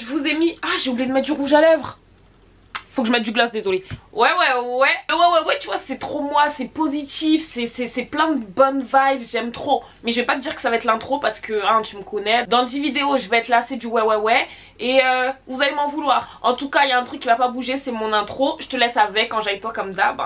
vous ai mis... Ah, j'ai oublié de mettre du rouge à lèvres. Faut que je mette du gloss, désolé. Ouais, tu vois, c'est trop moi, c'est positif, c'est plein de bonnes vibes, j'aime trop. Mais je vais pas te dire que ça va être l'intro parce que, hein, tu me connais. Dans 10 vidéos, je vais être là, c'est du ouais. Et vous allez m'en vouloir. En tout cas, il y a un truc qui va pas bouger, c'est mon intro. Je te laisse avec, quand j'aille toi comme d'hab.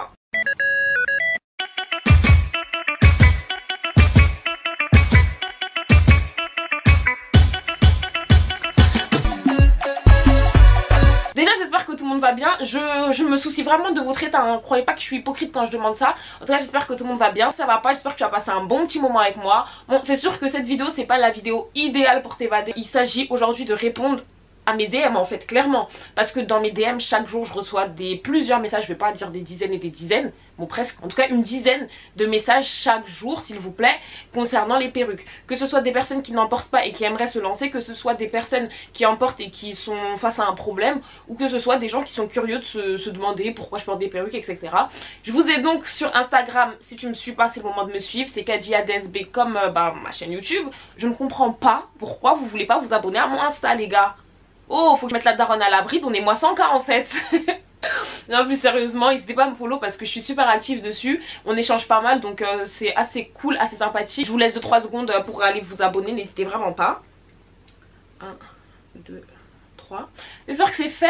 J'espère que tout le monde va bien. Je me soucie vraiment de votre état, hein. Croyez pas que je suis hypocrite quand je demande ça. En tout cas, j'espère que tout le monde va bien. Ça va pas, j'espère que tu vas passer un bon petit moment avec moi. Bon, c'est sûr que cette vidéo, c'est pas la vidéo idéale pour t'évader. Il s'agit aujourd'hui de répondre à mes DM en fait, clairement. Parce que dans mes DM, chaque jour, je reçois plusieurs messages. Je vais pas dire des dizaines et des dizaines. Bon, presque. En tout cas, une dizaine de messages chaque jour, s'il vous plaît, concernant les perruques. Que ce soit des personnes qui n'en portent pas et qui aimeraient se lancer, que ce soit des personnes qui en portent et qui sont face à un problème, ou que ce soit des gens qui sont curieux de se demander pourquoi je porte des perruques, etc. Je vous ai donc sur Instagram, si tu me suis pas, c'est le moment de me suivre, c'est KadiaDSB comme ma chaîne YouTube. Je ne comprends pas pourquoi vous voulez pas vous abonner à mon Insta, les gars. Oh, faut que je mette la daronne à l'abri, donnez-moi 100K en fait. Non, plus sérieusement, n'hésitez pas à me follow parce que je suis super active dessus. On échange pas mal, donc c'est assez cool, assez sympathique. Je vous laisse 2-3 secondes pour aller vous abonner, n'hésitez vraiment pas. 1, 2, 3. J'espère que c'est fait.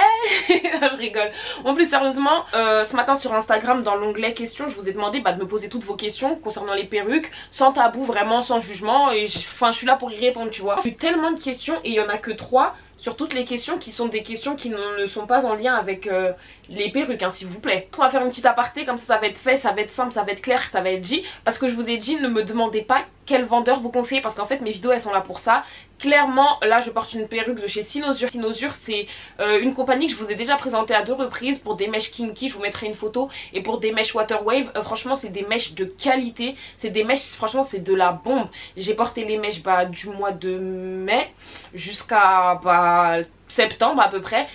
Je rigole. En plus sérieusement, ce matin sur Instagram, dans l'onglet questions, je vous ai demandé de me poser toutes vos questions concernant les perruques, sans tabou, vraiment, sans jugement. Et je suis là pour y répondre, tu vois. J'ai eu tellement de questions et il y en a que 3 sur toutes les questions qui sont des questions qui ne sont pas en lien avec les perruques, hein, s'il vous plaît. On va faire une petite aparté, comme ça va être fait, ça va être simple, ça va être clair, ça va être dit. Parce que je vous ai dit, ne me demandez pas quel vendeur vous conseillez, parce qu'en fait mes vidéos elles sont là pour ça. Clairement, là je porte une perruque de chez Cynosure. Cynosure c'est une compagnie que je vous ai déjà présentée à 2 reprises pour des mèches kinky, je vous mettrai une photo. Et pour des mèches water wave, franchement c'est des mèches de qualité. C'est des mèches, franchement c'est de la bombe. J'ai porté les mèches du mois de mai jusqu'à septembre à peu près,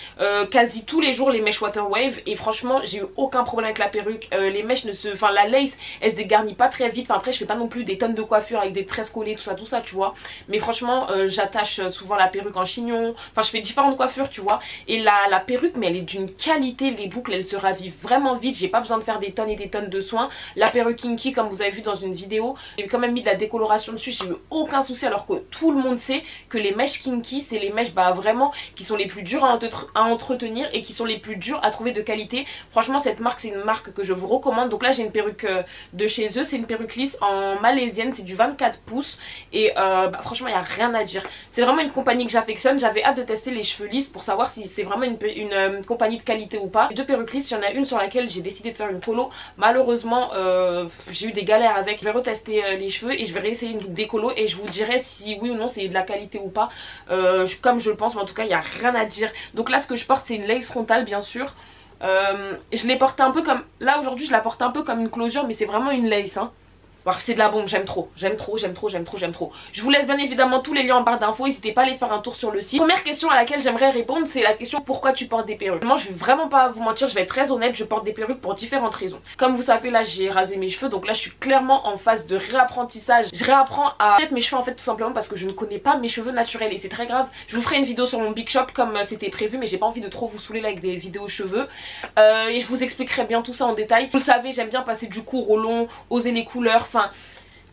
quasi tous les jours les mèches water wave, et franchement j'ai eu aucun problème avec la perruque. Les mèches la lace elle se dégarnit pas très vite. Enfin après je fais pas non plus des tonnes de coiffure avec des tresses collées, tout ça tu vois, mais franchement j'attache souvent la perruque en chignon, enfin je fais différentes coiffures tu vois, et la perruque mais elle est d'une qualité, les boucles elles se ravivent vraiment vite, j'ai pas besoin de faire des tonnes et des tonnes de soins. La perruque kinky comme vous avez vu dans une vidéo, j'ai quand même mis de la décoloration dessus, j'ai eu aucun souci, alors que tout le monde sait que les mèches kinky c'est les mèches vraiment qui sont les plus dures à entretenir et qui sont les plus dures à trouver de qualité. Franchement cette marque c'est une marque que je vous recommande. Donc là j'ai une perruque de chez eux, c'est une perruque lisse en malaisienne, c'est du 24 pouces et franchement il n'y a rien à dire. C'est vraiment une compagnie que j'affectionne. J'avais hâte de tester les cheveux lisses pour savoir si c'est vraiment une compagnie de qualité ou pas. Les 2 perruques lisses, il y en a une sur laquelle j'ai décidé de faire une colo. Malheureusement j'ai eu des galères avec. Je vais retester les cheveux et je vais réessayer une décolo et je vous dirai si oui ou non c'est de la qualité ou pas, comme je le pense, mais en tout cas il n'y a rien à dire. Donc là ce que je porte c'est une lace frontale bien sûr. Je l'ai porté un peu comme... Là aujourd'hui je la porte un peu comme une closure, mais c'est vraiment une lace hein. C'est de la bombe, j'aime trop. Je vous laisse bien évidemment tous les liens en barre d'infos, n'hésitez pas à aller faire un tour sur le site. Première question à laquelle j'aimerais répondre, c'est la question pourquoi tu portes des perruques. Moi je vais vraiment pas vous mentir, je vais être très honnête, je porte des perruques pour différentes raisons. Comme vous savez là j'ai rasé mes cheveux, donc là je suis clairement en phase de réapprentissage. Je réapprends à mettre mes cheveux en fait tout simplement parce que je ne connais pas mes cheveux naturels et c'est très grave. Je vous ferai une vidéo sur mon big shop comme c'était prévu, mais j'ai pas envie de trop vous saouler là avec des vidéos cheveux. Et je vous expliquerai bien tout ça en détail. Vous le savez, j'aime bien passer du court au long, oser les couleurs, enfin...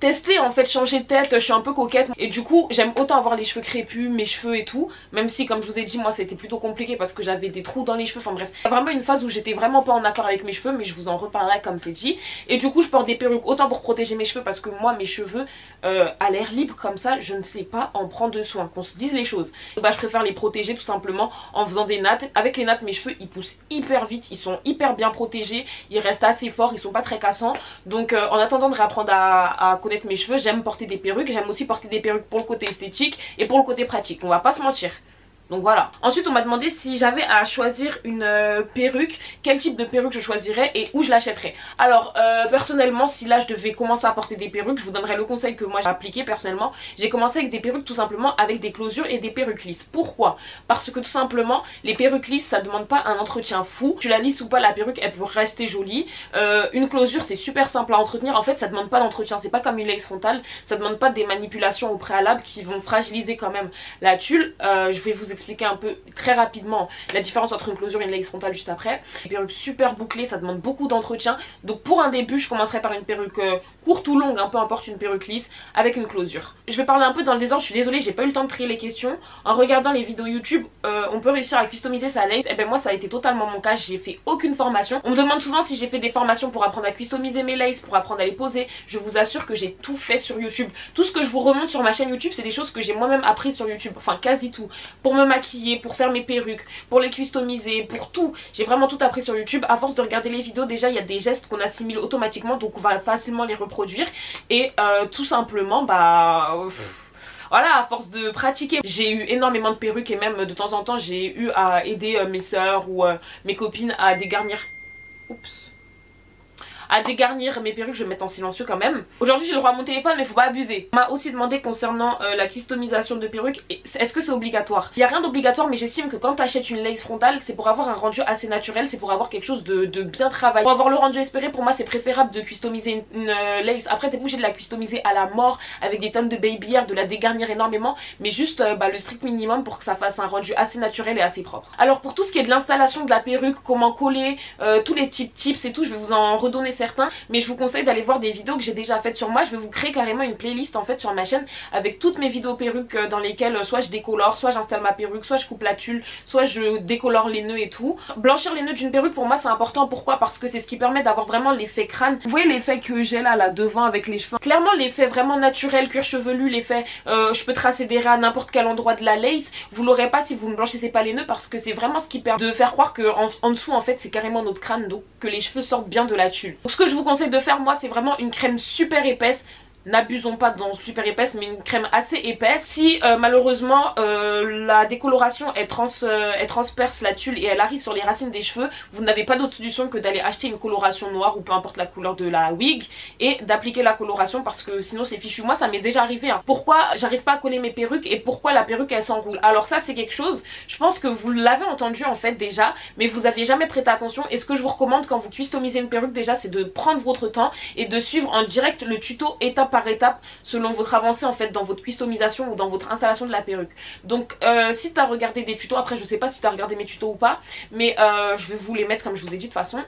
tester en fait, changer de tête, je suis un peu coquette et du coup j'aime autant avoir les cheveux crépus, mes cheveux et tout, même si comme je vous ai dit moi c'était plutôt compliqué parce que j'avais des trous dans les cheveux, enfin bref. Il y a vraiment une phase où j'étais vraiment pas en accord avec mes cheveux, mais je vous en reparlerai comme c'est dit. Et du coup je porte des perruques autant pour protéger mes cheveux parce que moi mes cheveux à l'air libre comme ça je ne sais pas en prendre soin, qu'on se dise les choses. Donc, je préfère les protéger tout simplement en faisant des nattes. Avec les nattes mes cheveux ils poussent hyper vite, ils sont hyper bien protégés, ils restent assez forts, ils sont pas très cassants. Donc en attendant de réapprendre à connaître mes cheveux, j'aime porter des perruques, j'aime aussi porter des perruques pour le côté esthétique et pour le côté pratique, on va pas se mentir. Donc voilà. Ensuite on m'a demandé si j'avais à choisir une perruque, quel type de perruque je choisirais et où je l'achèterais. Alors personnellement si là je devais commencer à porter des perruques, je vous donnerais le conseil que moi j'ai appliqué personnellement. J'ai commencé avec des perruques tout simplement avec des closures et des perruques lisses. Pourquoi? Parce que tout simplement les perruques lisses ça demande pas un entretien fou. Tu la lisses ou pas la perruque elle peut rester jolie. Une closure c'est super simple à entretenir, en fait ça demande pas d'entretien, c'est pas comme une lace frontale, ça demande pas des manipulations au préalable qui vont fragiliser quand même la tulle. Je vais vous expliquer expliquer un peu très rapidement la différence entre une closure et une lace frontale juste après. Une perruque super bouclée, ça demande beaucoup d'entretien. Donc pour un début, je commencerai par une perruque courte ou longue, peu importe, une perruque lisse avec une closure. Je vais parler un peu dans le désordre, je suis désolée, j'ai pas eu le temps de trier les questions. En regardant les vidéos YouTube, on peut réussir à customiser sa lace. Et ben moi ça a été totalement mon cas, j'ai fait aucune formation. On me demande souvent si j'ai fait des formations pour apprendre à customiser mes laces, pour apprendre à les poser. Je vous assure que j'ai tout fait sur YouTube. Tout ce que je vous remonte sur ma chaîne YouTube, c'est des choses que j'ai moi-même appris sur YouTube, enfin quasi tout. Pour me maquiller, pour faire mes perruques, pour les customiser, pour tout. J'ai vraiment tout appris sur YouTube. À force de regarder les vidéos, déjà il y a des gestes qu'on assimile automatiquement, donc on va facilement les reproduire. Et tout simplement, voilà, à force de pratiquer, j'ai eu énormément de perruques et même de temps en temps j'ai eu à aider mes soeurs ou mes copines à dégarnir. Oups. À dégarnir mes perruques, je vais mettre en silencieux quand même. Aujourd'hui j'ai le droit à mon téléphone mais faut pas abuser. On m'a aussi demandé concernant la customisation de perruques, est-ce que c'est obligatoire? Il n'y a rien d'obligatoire, mais j'estime que quand tu achètes une lace frontale, c'est pour avoir un rendu assez naturel, c'est pour avoir quelque chose de bien travaillé. Pour avoir le rendu espéré, pour moi c'est préférable de customiser une lace. Après t'es obligé de la customiser à la mort avec des tonnes de baby hair, de la dégarnir énormément, mais juste le strict minimum pour que ça fasse un rendu assez naturel et assez propre. Alors pour tout ce qui est de l'installation de la perruque, comment coller, tous les tips et tout, je vais vous en redonner certains, mais je vous conseille d'aller voir des vidéos que j'ai déjà faites sur moi. Je vais vous créer carrément une playlist en fait sur ma chaîne avec toutes mes vidéos perruques dans lesquelles soit je décolore, soit j'installe ma perruque, soit je coupe la tulle, soit je décolore les nœuds et tout. Blanchir les nœuds d'une perruque pour moi c'est important. Pourquoi? Parce que c'est ce qui permet d'avoir vraiment l'effet crâne. Vous voyez l'effet que j'ai là devant avec les cheveux, clairement l'effet vraiment naturel, cuir chevelu, l'effet je peux tracer des raies à n'importe quel endroit de la lace. Vous l'aurez pas si vous ne blanchissez pas les nœuds, parce que c'est vraiment ce qui permet de faire croire que en dessous en fait c'est carrément notre crâne, donc que les cheveux sortent bien de la tulle. Donc ce que je vous conseille de faire moi, c'est vraiment une crème super épaisse. N'abusons pas dans super épaisse, mais une crème assez épaisse. Si malheureusement la décoloration elle transperce la tulle et elle arrive sur les racines des cheveux, vous n'avez pas d'autre solution que d'aller acheter une coloration noire ou peu importe la couleur de la wig et d'appliquer la coloration, parce que sinon c'est fichu. Moi ça m'est déjà arrivé hein. Pourquoi j'arrive pas à coller mes perruques et pourquoi la perruque elle s'enroule? Alors ça c'est quelque chose, je pense que vous l'avez entendu en fait déjà, mais vous aviez jamais prêté attention. Et ce que je vous recommande quand vous customisez une perruque déjà, c'est de prendre votre temps et de suivre en direct le tuto étape par étape selon votre avancée en fait dans votre customisation ou dans votre installation de la perruque. Donc si tu as regardé des tutos, après je sais pas si tu as regardé mes tutos ou pas, mais je vais vous les mettre comme je vous ai dit de toute façon.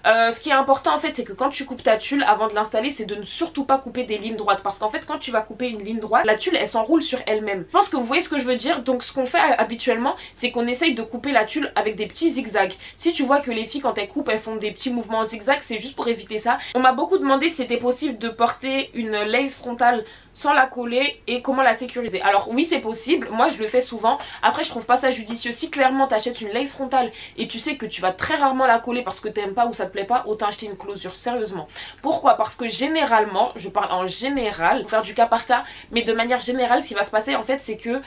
Ce qui est important en fait, c'est que quand tu coupes ta tulle, avant de l'installer, c'est de ne surtout pas couper des lignes droites, parce qu'en fait quand tu vas couper une ligne droite, la tulle elle s'enroule sur elle-même. Je pense que vous voyez ce que je veux dire. Donc ce qu'on fait habituellement, c'est qu'on essaye de couper la tulle avec des petits zigzags. Si tu vois que les filles quand elles coupent, elles font des petits mouvements zigzags, c'est juste pour éviter ça. On m'a beaucoup demandé si c'était possible de porter une lace frontale sans la coller et comment la sécuriser. Alors oui c'est possible, moi je le fais souvent. Après je trouve pas ça judicieux. Si clairement t'achètes une lace frontale et tu sais que tu vas très rarement la coller parce que t'aimes pas ou ça te plaît pas, autant acheter une closure, sérieusement. Pourquoi? Parce que généralement, je parle en général, pour faire du cas par cas, mais de manière générale ce qui va se passer en fait c'est que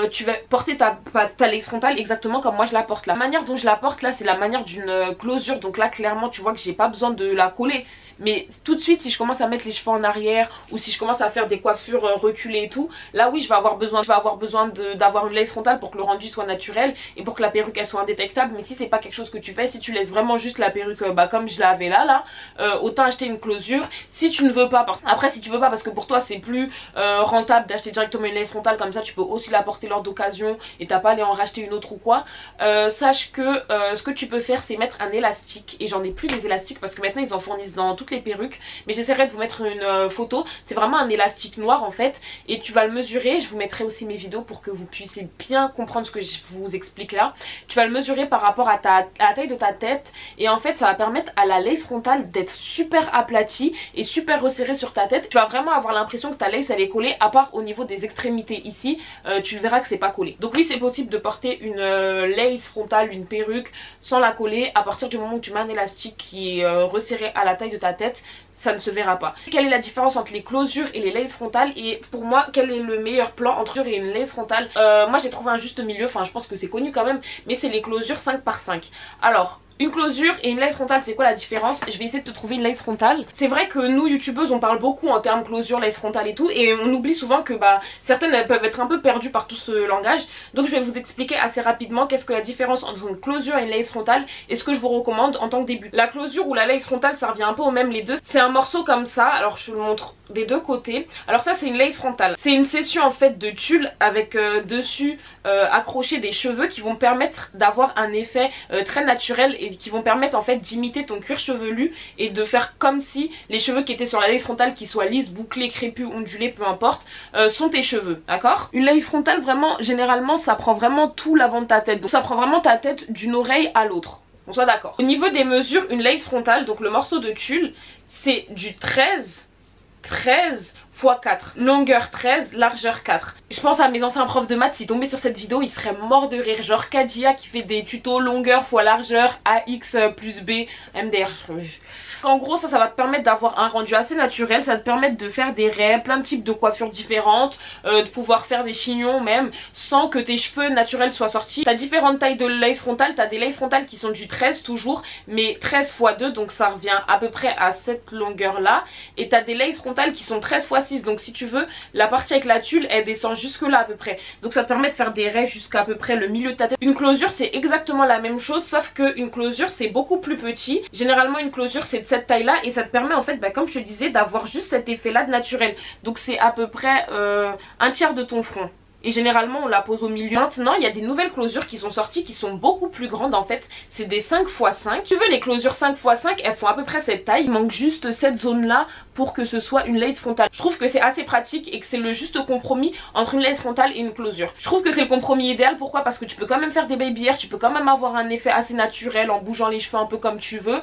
tu vas porter ta lace frontale exactement comme moi je la porte là. La manière dont je la porte là c'est la manière d'une closure, donc là clairement tu vois que j'ai pas besoin de la coller. Mais tout de suite si je commence à mettre les cheveux en arrière ou si je commence à faire des coiffures reculées et tout, là oui je vais avoir besoin d'avoir une lace frontale pour que le rendu soit naturel et pour que la perruque elle soit indétectable. Mais si c'est pas quelque chose que tu fais, si tu laisses vraiment juste la perruque comme je l'avais là, autant acheter une closure. Si tu ne veux pas, après si tu veux pas parce que pour toi c'est plus rentable d'acheter directement une lace frontale, comme ça tu peux aussi la porter lors d'occasion et t'as pas à aller en racheter une autre ou quoi, sache que ce que tu peux faire c'est mettre un élastique. Et j'en ai plus des élastiques parce que maintenant ils en fournissent dans toutes les perruques, mais j'essaierai de vous mettre une photo. C'est vraiment un élastique noir en fait et tu vas le mesurer. Je vous mettrai aussi mes vidéos pour que vous puissiez bien comprendre ce que je vous explique là. Tu vas le mesurer par rapport à la taille de ta tête et en fait ça va permettre à la lace frontale d'être super aplatie et super resserrée sur ta tête. Tu vas vraiment avoir l'impression que ta lace elle est collée, à part au niveau des extrémités ici, tu verras que c'est pas collé. Donc oui c'est possible de porter une lace frontale, une perruque sans la coller à partir du moment où tu mets un élastique qui est resserré à la taille de ta tête. Ça ne se verra pas. Quelle est la différence entre les closures et les lace frontales, et pour moi quel est le meilleur plan entre et une lace frontale? Moi j'ai trouvé un juste milieu, enfin je pense que c'est connu quand même, mais c'est les closures 5 par 5. Alors Une closure et une lace frontale, c'est quoi la différence? Je vais essayer de te trouver une lace frontale. C'est vrai que nous youtubeuses on parle beaucoup en termes closure, lace frontale et tout, et on oublie souvent que certaines elles peuvent être un peu perdues par tout ce langage. Donc je vais vous expliquer assez rapidement qu'est-ce que la différence entre une closure et une lace frontale et ce que je vous recommande en tant que début. La closure ou la lace frontale, ça revient un peu au même les deux. C'est un morceau comme ça, alors je vous le montre des deux côtés. Alors ça c'est une lace frontale. C'est une session en fait de tulle avec dessus accroché des cheveux qui vont permettre d'avoir un effet très naturel et qui vont permettre en fait d'imiter ton cuir chevelu et de faire comme si les cheveux qui étaient sur la lace frontale, qu'ils soient lisses, bouclés, crépus, ondulés, peu importe, sont tes cheveux, d'accord? Une lace frontale vraiment, généralement ça prend vraiment tout l'avant de ta tête, donc ça prend vraiment ta tête d'une oreille à l'autre. On soit d'accord. Au niveau des mesures, une lace frontale, donc le morceau de tulle, c'est du 13 x 4, longueur 13, largeur 4. Je pense à mes anciens profs de maths, s'ils tombaient sur cette vidéo, ils seraient morts de rire. Genre Kadia qui fait des tutos longueur fois largeur, AX plus B, MDR. En gros ça va te permettre d'avoir un rendu assez naturel, ça va te permettre de faire des raies, plein de types de coiffures différentes, de pouvoir faire des chignons même, sans que tes cheveux naturels soient sortis. T'as différentes tailles de lace frontale, t'as des lace frontales qui sont du 13 toujours, mais 13 x 2, donc ça revient à peu près à cette longueur là. Et t'as des lace frontales qui sont 13 x 6, donc si tu veux, la partie avec la tulle, elle descend jusque là à peu près. Donc ça te permet de faire des raies jusqu'à à peu près le milieu de ta tête. Une closure c'est exactement la même chose, sauf qu'une closure c'est beaucoup plus petit. Généralement une closure c'est de cette taille là et ça te permet en fait comme je te disais d'avoir juste cet effet là de naturel. Donc c'est à peu près un tiers de ton front. Et généralement on la pose au milieu. Maintenant il y a des nouvelles closures qui sont sorties qui sont beaucoup plus grandes en fait. C'est des 5 x 5. Si tu veux les closures 5 x 5 elles font à peu près cette taille. Il manque juste cette zone là pour que ce soit une lace frontale. Je trouve que c'est assez pratique et que c'est le juste compromis entre une lace frontale et une closure. Je trouve que c'est le compromis idéal. Pourquoi? Parce que tu peux quand même faire des baby hairs. Tu peux quand même avoir un effet assez naturel en bougeant les cheveux un peu comme tu veux.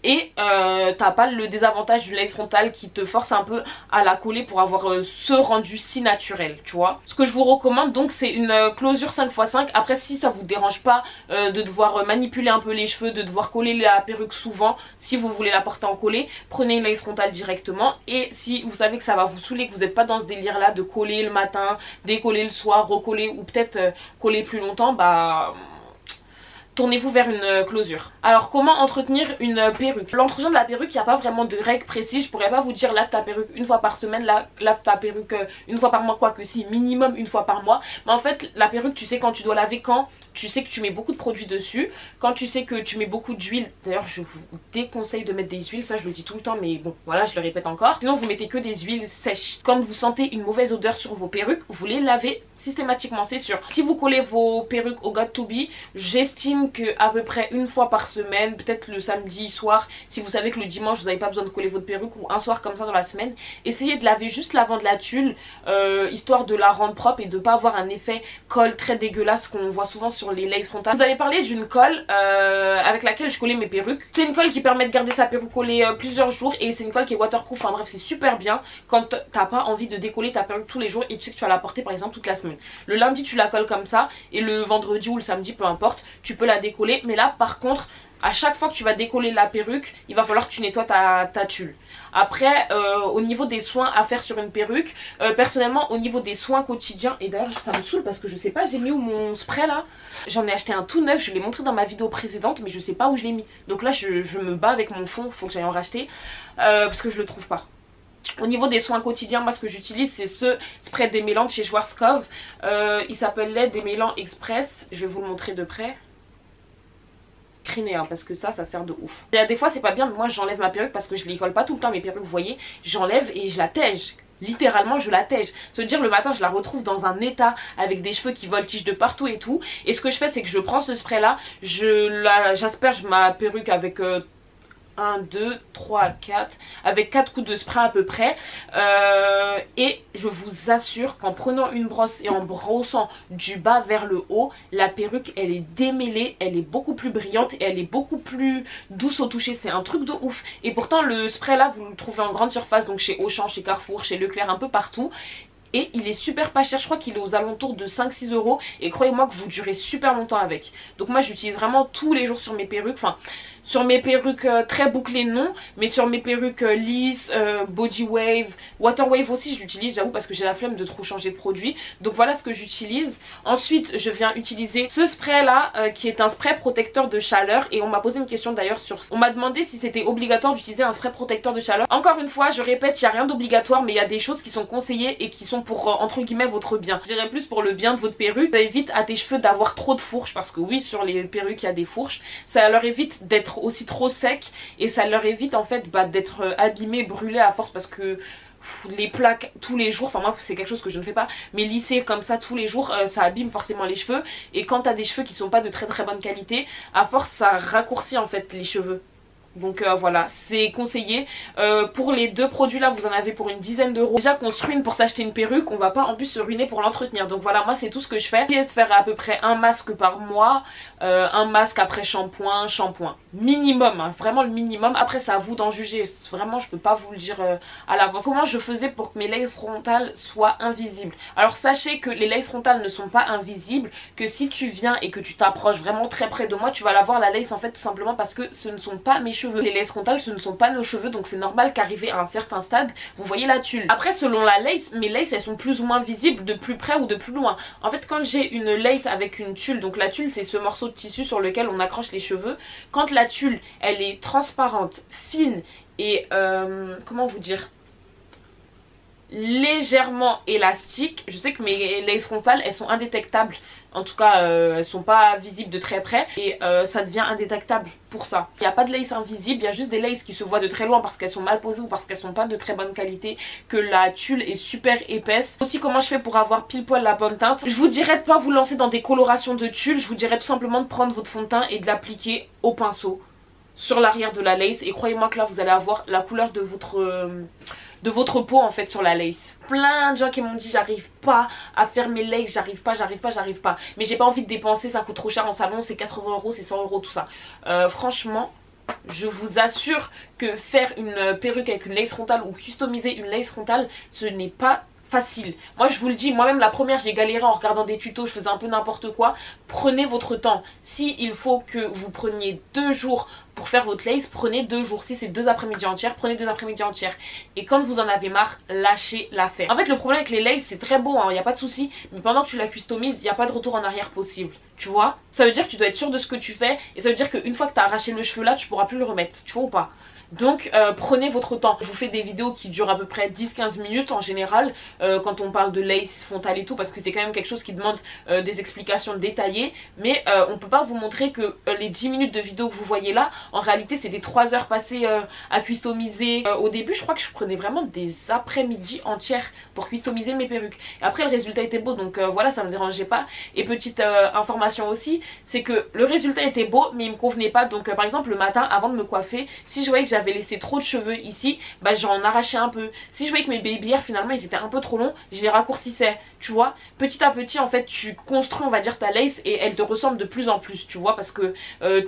Et t'as pas le désavantage d'une lace frontale qui te force un peu à la coller pour avoir ce rendu si naturel, tu vois. Ce que je vous recommande donc c'est une closure 5 x 5. Après si ça vous dérange pas de devoir manipuler un peu les cheveux, de devoir coller la perruque souvent, si vous voulez la porter en collé, prenez une lace frontale directement. Et si vous savez que ça va vous saouler, que vous n'êtes pas dans ce délire là de coller le matin, décoller le soir, recoller ou peut-être coller plus longtemps, tournez-vous vers une closure. Alors comment entretenir une perruque? L'entretien de la perruque, il n'y a pas vraiment de règles précises. Je pourrais pas vous dire lave ta perruque une fois par semaine, lave ta perruque une fois par mois, quoique si, minimum une fois par mois. Mais en fait la perruque tu sais quand tu dois laver, quand tu sais que tu mets beaucoup de produits dessus, quand tu sais que tu mets beaucoup d'huile. D'ailleurs je vous déconseille de mettre des huiles, ça je le dis tout le temps mais bon voilà je le répète encore. Sinon vous mettez que des huiles sèches. Quand vous sentez une mauvaise odeur sur vos perruques, vous les lavez systématiquement, c'est sûr. Si vous collez vos perruques au got2b, j'estime que à peu près une fois par semaine, peut-être le samedi soir, si vous savez que le dimanche vous n'avez pas besoin de coller votre perruque, ou un soir comme ça dans la semaine, essayez de laver juste l'avant de la tulle, histoire de la rendre propre et de pas avoir un effet colle très dégueulasse qu'on voit souvent sur les lace frontales. Vous avez parlé d'une colle avec laquelle je collais mes perruques. C'est une colle qui permet de garder sa perruque collée plusieurs jours et c'est une colle qui est waterproof. Enfin bref, c'est super bien quand t'as pas envie de décoller ta perruque tous les jours et tu sais que tu vas la porter par exemple toute la semaine. Le lundi tu la colles comme ça et le vendredi ou le samedi peu importe, tu peux la décoller. Mais là par contre à chaque fois que tu vas décoller la perruque, il va falloir que tu nettoies ta tulle. Après au niveau des soins à faire sur une perruque, personnellement au niveau des soins quotidiens, et d'ailleurs ça me saoule parce que je sais pas j'ai mis où mon spray là. J'en ai acheté un tout neuf, je l'ai montré dans ma vidéo précédente mais je sais pas où je l'ai mis. Donc là je me bats avec mon fond, faut que j'aille en racheter parce que je le trouve pas. Au niveau des soins quotidiens, moi ce que j'utilise c'est ce spray démêlant de chez Schwarzkopf. Il s'appelle lait démêlant express, je vais vous le montrer de près. Criner parce que ça sert de ouf. Et des fois c'est pas bien mais moi j'enlève ma perruque parce que je les colle pas tout le temps mes perruques, vous voyez, j'enlève et je la tège. Littéralement je la tège. Se dire le matin je la retrouve dans un état avec des cheveux qui voltigent de partout et tout. Et ce que je fais c'est que je prends ce spray là, j'asperge ma perruque avec 1, 2, 3, 4 avec 4 coups de spray à peu près et je vous assure qu'en prenant une brosse et en brossant du bas vers le haut, la perruque elle est démêlée, elle est beaucoup plus brillante et elle est beaucoup plus douce au toucher, c'est un truc de ouf. Et pourtant le spray là vous le trouvez en grande surface, donc chez Auchan, chez Carrefour, chez Leclerc, un peu partout. Et il est super pas cher, je crois qu'il est aux alentours de 5-6 € et croyez-moi que vous durez super longtemps avec. Donc moi j'utilise vraiment tous les jours sur mes perruques, enfin Sur mes perruques très bouclées non, mais sur mes perruques lisses, body wave, water wave aussi je l'utilise, j'avoue, parce que j'ai la flemme de trop changer de produit. Donc voilà ce que j'utilise. Ensuite je viens utiliser ce spray là qui est un spray protecteur de chaleur, et on m'a posé une question d'ailleurs sur... On m'a demandé si c'était obligatoire d'utiliser un spray protecteur de chaleur. Encore une fois je répète, il n'y a rien d'obligatoire, mais il y a des choses qui sont conseillées et qui sont pour entre guillemets votre bien. Je dirais plus pour le bien de votre perruque. Ça évite à tes cheveux d'avoir trop de fourches, parce que oui, sur les perruques il y a des fourches. Ça leur évite d'être aussi trop sec, et ça leur évite en fait d'être abîmés, brûlés à force, parce que les plaques tous les jours, enfin moi c'est quelque chose que je ne fais pas, mais lisser comme ça tous les jours ça abîme forcément les cheveux, et quand t'as des cheveux qui sont pas de très bonne qualité, à force ça raccourcit en fait les cheveux. Donc voilà, c'est conseillé. Pour les deux produits là, vous en avez pour une dizaine d'euros. Déjà qu'on se ruine pour s'acheter une perruque, on va pas en plus se ruiner pour l'entretenir. Donc voilà, moi c'est tout ce que je fais. Essayez de faire à peu près un masque par mois, un masque après shampoing, minimum, hein, vraiment le minimum. Après c'est à vous d'en juger, vraiment je peux pas vous le dire à l'avance. Comment je faisais pour que mes laces frontales soient invisibles? Alors sachez que les laces frontales ne sont pas invisibles, que si tu viens et que tu t'approches vraiment très près de moi, tu vas la voir la lace en fait, tout simplement parce que ce ne sont pas mes cheveux. Les laces frontales ce ne sont pas nos cheveux, donc c'est normal qu'arrivé à un certain stade vous voyez la tulle. Après selon la lace, mes laces elles sont plus ou moins visibles de plus près ou de plus loin. En fait quand j'ai une lace avec une tulle, donc la tulle c'est ce morceau de tissu sur lequel on accroche les cheveux, quand la tulle elle est transparente, fine et comment vous dire, légèrement élastique, je sais que mes laces frontales elles sont indétectables, en tout cas elles sont pas visibles de très près, et ça devient indétectable pour ça. Il n'y a pas de lace invisible, il y a juste des laces qui se voient de très loin parce qu'elles sont mal posées ou parce qu'elles sont pas de très bonne qualité, que la tulle est super épaisse. Aussi comment je fais pour avoir pile poil la bonne teinte, je vous dirais de pas vous lancer dans des colorations de tulle, je vous dirais tout simplement de prendre votre fond de teint et de l'appliquer au pinceau sur l'arrière de la lace, et croyez-moi que là vous allez avoir la couleur de votre peau en fait sur la lace. Plein de gens qui m'ont dit j'arrive pas à faire mes laces, j'arrive pas, mais j'ai pas envie de dépenser, ça coûte trop cher en salon, c'est 80 euros, c'est 100 euros tout ça. Franchement je vous assure que faire une perruque avec une lace frontale ou customiser une lace frontale, ce n'est pas facile. Moi je vous le dis, moi-même la première j'ai galéré en regardant des tutos, je faisais un peu n'importe quoi. Prenez votre temps. Si il faut que vous preniez 2 jours pour faire votre lace, prenez 2 jours. Si c'est 2 après-midi entières, prenez 2 après-midi entières. Et quand vous en avez marre, lâchez l'affaire. En fait le problème avec les lace c'est très beau, il n'y a pas de souci, mais pendant que tu la customises, il n'y a pas de retour en arrière possible. Tu vois, ça veut dire que tu dois être sûr de ce que tu fais, et ça veut dire qu'une fois que tu as arraché le cheveu là, tu pourras plus le remettre, tu vois ou pas? Donc prenez votre temps. Je vous fais des vidéos qui durent à peu près 10-15 minutes en général quand on parle de lace frontale et tout, parce que c'est quand même quelque chose qui demande des explications détaillées. Mais on peut pas vous montrer que les 10 minutes de vidéo que vous voyez là, en réalité c'est des 3 heures passées à customiser. Au début je crois que je prenais vraiment des après-midi entières pour customiser mes perruques. Et après le résultat était beau, donc voilà, ça me dérangeait pas. Et petite information aussi, c'est que le résultat était beau mais il me convenait pas. Donc par exemple le matin avant de me coiffer, si je voyais que j'avais laissé trop de cheveux ici, bah j'en arrachais un peu. Si je voyais que mes baby hairs finalement ils étaient un peu trop longs, je les raccourcissais, tu vois. Petit à petit en fait tu construis on va dire ta lace, et elle te ressemble de plus en plus, tu vois, parce que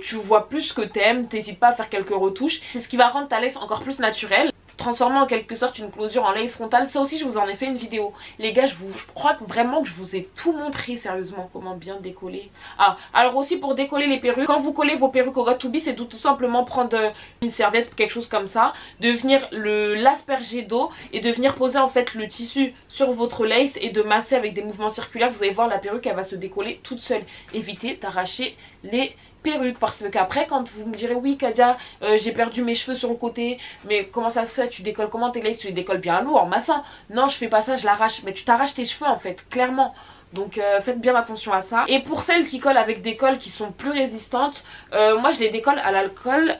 tu vois plus ce que t'aimes, t'hésites pas à faire quelques retouches. C'est ce qui va rendre ta lace encore plus naturelle, transformer en quelque sorte une closure en lace frontale. Ça aussi je vous en ai fait une vidéo les gars, je crois vraiment que je vous ai tout montré sérieusement comment bien décoller. Ah alors aussi pour décoller les perruques, quand vous collez vos perruques au got2b, c'est tout simplement prendre une serviette, quelque chose comme ça, de venir l'asperger d'eau et de venir poser en fait le tissu sur votre lace et de masser avec des mouvements circulaires. Vous allez voir la perruque elle va se décoller toute seule. Évitez d'arracher les perruque, parce qu'après quand vous me direz oui Kadia j'ai perdu mes cheveux sur le côté, mais comment ça se fait, tu décolles comment tes laces, tu les décolles bien à l'eau en massant? Non je fais pas ça, je l'arrache. Mais tu t'arraches tes cheveux en fait, clairement. Donc faites bien attention à ça. Et pour celles qui collent avec des colles qui sont plus résistantes, moi je les décolle à l'alcool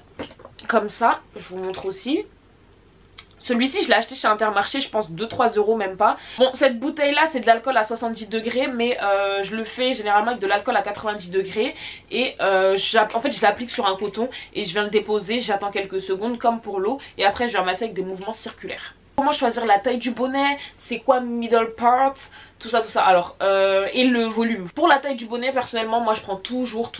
comme ça, je vous montre aussi. Celui-ci je l'ai acheté chez Intermarché, je pense 2-3 euros même pas. Bon cette bouteille là c'est de l'alcool à 70 degrés, mais je le fais généralement avec de l'alcool à 90 degrés. Et en fait je l'applique sur un coton et je viens le déposer, j'attends quelques secondes comme pour l'eau. Et après je vais ramasser avec des mouvements circulaires. Comment choisir la taille du bonnet, c'est quoi middle part, tout ça. Alors et le volume. Pour la taille du bonnet, personnellement moi je prends toujours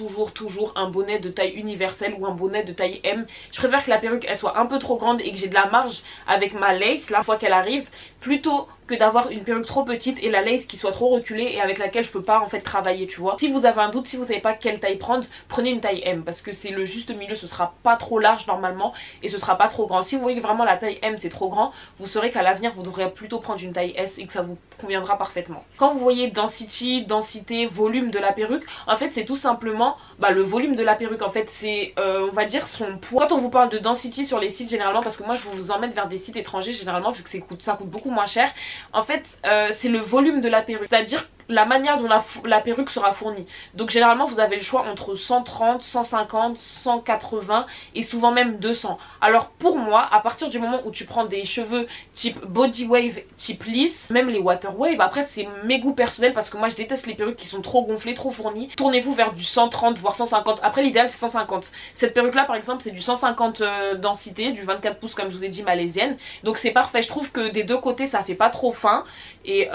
un bonnet de taille universelle ou un bonnet de taille M. Je préfère que la perruque elle soit un peu trop grande et que j'ai de la marge avec ma lace la fois qu'elle arrive, plutôt que d'avoir une perruque trop petite et la lace qui soit trop reculée et avec laquelle je peux pas en fait travailler, tu vois. Si vous avez un doute, si vous savez pas quelle taille prendre, prenez une taille M parce que c'est le juste milieu, ce sera pas trop large normalement et ce sera pas trop grand. Si vous voyez que vraiment la taille M c'est trop grand, vous saurez qu'à l'avenir vous devrez plutôt prendre une taille S et que ça vous conviendra parfaitement. Quand vous voyez densité, volume de la perruque, en fait c'est tout simplement le volume de la perruque. En fait c'est on va dire son poids. Quand on vous parle de density sur les sites généralement, parce que moi je vous emmène vers des sites étrangers généralement vu que ça coûte beaucoup moins cher, en fait c'est le volume de la perruque, c'est-à-dire la manière dont la perruque sera fournie. Donc généralement vous avez le choix entre 130, 150, 180 et souvent même 200. Alors pour moi, à partir du moment où tu prends des cheveux type body wave, type lisse, même les water wave, après c'est mes goûts personnels parce que moi je déteste les perruques qui sont trop gonflées, trop fournies. Tournez-vous vers du 130 voire 150. Après l'idéal c'est 150. Cette perruque là par exemple c'est du 150 densité, du 24 pouces comme je vous ai dit malaisienne. Donc c'est parfait, je trouve que des deux côtés ça fait pas trop fin et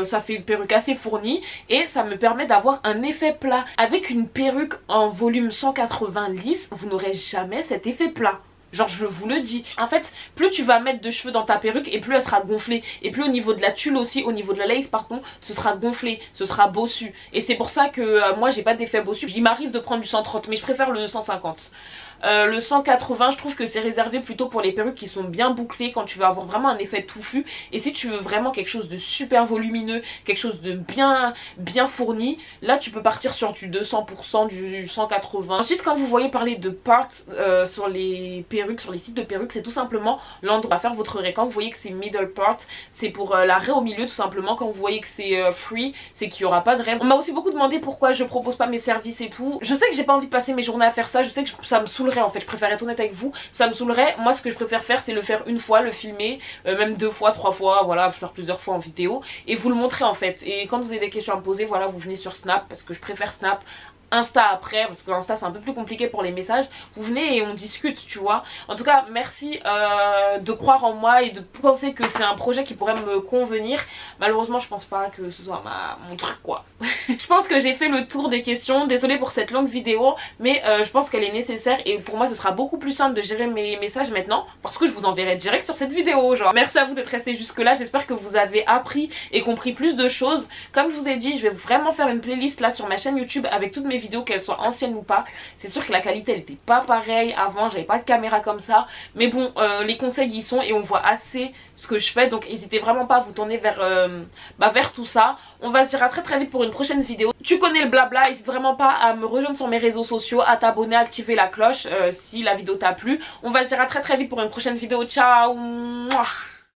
ça fait une perruque assez fournie et ça me permet d'avoir un effet plat. Avec une perruque en volume 180 lisse, vous n'aurez jamais cet effet plat. Genre je vous le dis. En fait plus tu vas mettre de cheveux dans ta perruque et plus elle sera gonflée. Et plus au niveau de la tulle aussi, au niveau de la lace pardon, ce sera gonflé, ce sera bossu. Et c'est pour ça que moi j'ai pas d'effet bossu. Il m'arrive de prendre du 130 mais je préfère le 150. Le 180 je trouve que c'est réservé plutôt pour les perruques qui sont bien bouclées, quand tu veux avoir vraiment un effet touffu. Et si tu veux vraiment quelque chose de super volumineux, quelque chose de bien fourni, là tu peux partir sur du 200%, du 180. Ensuite quand vous voyez parler de parts sur les perruques, sur les sites de perruques, c'est tout simplement l'endroit à faire votre raie. Quand vous voyez que c'est middle part, c'est pour la raie au milieu tout simplement. Quand vous voyez que c'est free, c'est qu'il n'y aura pas de raie. On m'a aussi beaucoup demandé pourquoi je propose pas mes services et tout. Je sais que j'ai pas envie de passer mes journées à faire ça, je sais que ça me saoulerait en fait, je préfère être honnête avec vous, ça me saoulerait. Moi ce que je préfère faire c'est le faire une fois, le filmer, même 2 fois, 3 fois, voilà, faire plusieurs fois en vidéo et vous le montrer en fait. Et quand vous avez des questions à me poser, voilà, vous venez sur Snap parce que je préfère Snap. Insta après parce que Insta c'est un peu plus compliqué pour les messages, vous venez et on discute, tu vois. En tout cas merci de croire en moi et de penser que c'est un projet qui pourrait me convenir. Malheureusement je pense pas que ce soit mon truc quoi. Je pense que j'ai fait le tour des questions, désolée pour cette longue vidéo mais je pense qu'elle est nécessaire et pour moi ce sera beaucoup plus simple de gérer mes messages maintenant parce que je vous enverrai direct sur cette vidéo genre. Merci à vous d'être resté jusque là, j'espère que vous avez appris et compris plus de choses. Comme je vous ai dit, je vais vraiment faire une playlist là sur ma chaîne YouTube avec toutes mes vidéos, qu'elles soient anciennes ou pas. C'est sûr que la qualité elle était pas pareille avant, j'avais pas de caméra comme ça, mais bon les conseils y sont et on voit assez ce que je fais, donc n'hésitez vraiment pas à vous tourner vers tout ça. On va se dire à très vite pour une prochaine vidéo. Tu connais le blabla, n'hésite vraiment pas à me rejoindre sur mes réseaux sociaux, à t'abonner, à activer la cloche si la vidéo t'a plu. On va se dire à très vite pour une prochaine vidéo. Ciao.